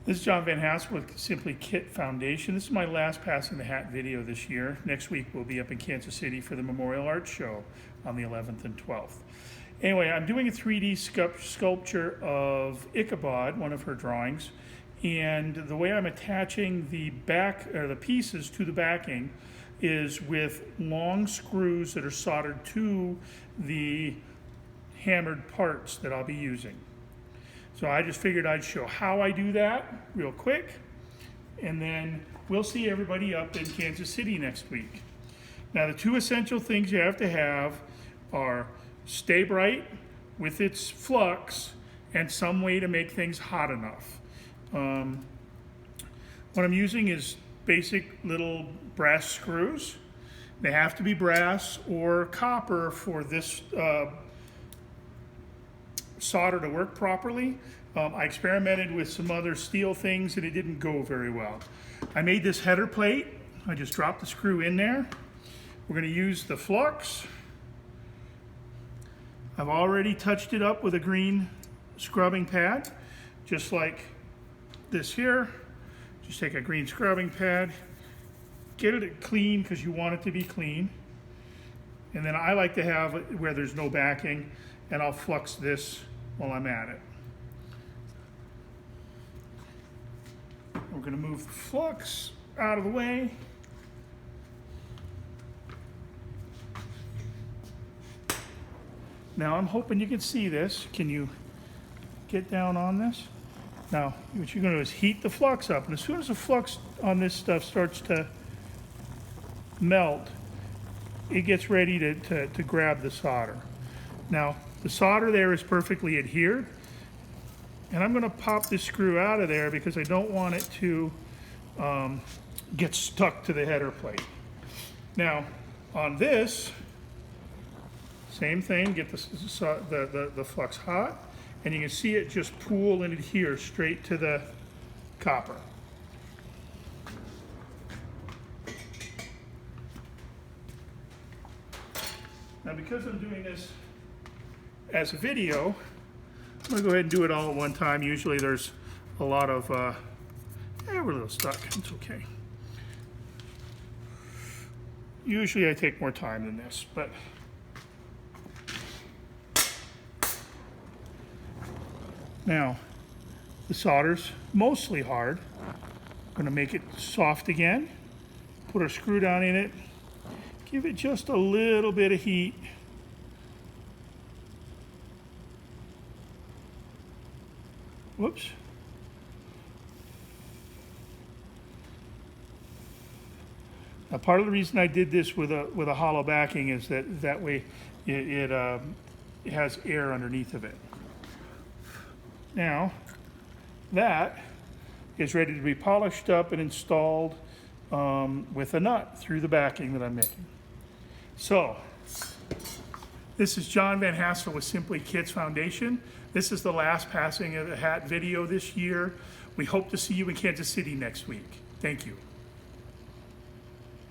This is John Van Hassel with Simply Kit Foundation. This is my last Passing the Hat video this year. Next week we'll be up in Kansas City for the Memorial Arts Show on the 11th and 12th. Anyway, I'm doing a 3D sculpture of Ichabod, one of her drawings, and the way I'm attaching the pieces to the backing is with long screws that are soldered to the hammered parts that I'll be using. So I just figured I'd show how I do that real quick, and then we'll see everybody up in Kansas City next week. Now, the two essential things you have to have are Stay Bright with its flux and some way to make things hot enough. What I'm using is basic little brass screws. They have to be brass or copper for this solder to work properly. I experimented with some other steel things and it didn't go very well. I made this header plate. I just dropped the screw in there. We're going to use the flux. I've already touched it up with a green scrubbing pad, just like this here. Just take a green scrubbing pad, get it clean because you want it to be clean. And then I like to have it where there's no backing, and I'll flux this while I'm at it. We're going to move the flux out of the way. Now I'm hoping you can see this. Can you get down on this? Now what you're going to do is heat the flux up, and as soon as the flux on this stuff starts to melt, it gets ready to grab the solder. Now the solder there is perfectly adhered, and I'm going to pop this screw out of there because I don't want it to get stuck to the header plate. Now on this, same thing, get the flux hot, and you can see it just pool and adhere straight to the copper. Now because I'm doing this as a video, I'm going to go ahead and do it all at one time. Usually there's a lot of, we're a little stuck, it's okay. Usually I take more time than this, but now the solder's mostly hard. I'm going to make it soft again, put a screw down in it, give it just a little bit of heat. Whoops. Now, part of the reason I did this with a hollow backing is that way it has air underneath of it. Now, that is ready to be polished up and installed with a nut through the backing that I'm making. So, this is John Van Hassel with Simply Kits Foundation. This is the last Passing of the Hat video this year. We hope to see you in Kansas City next week. Thank you.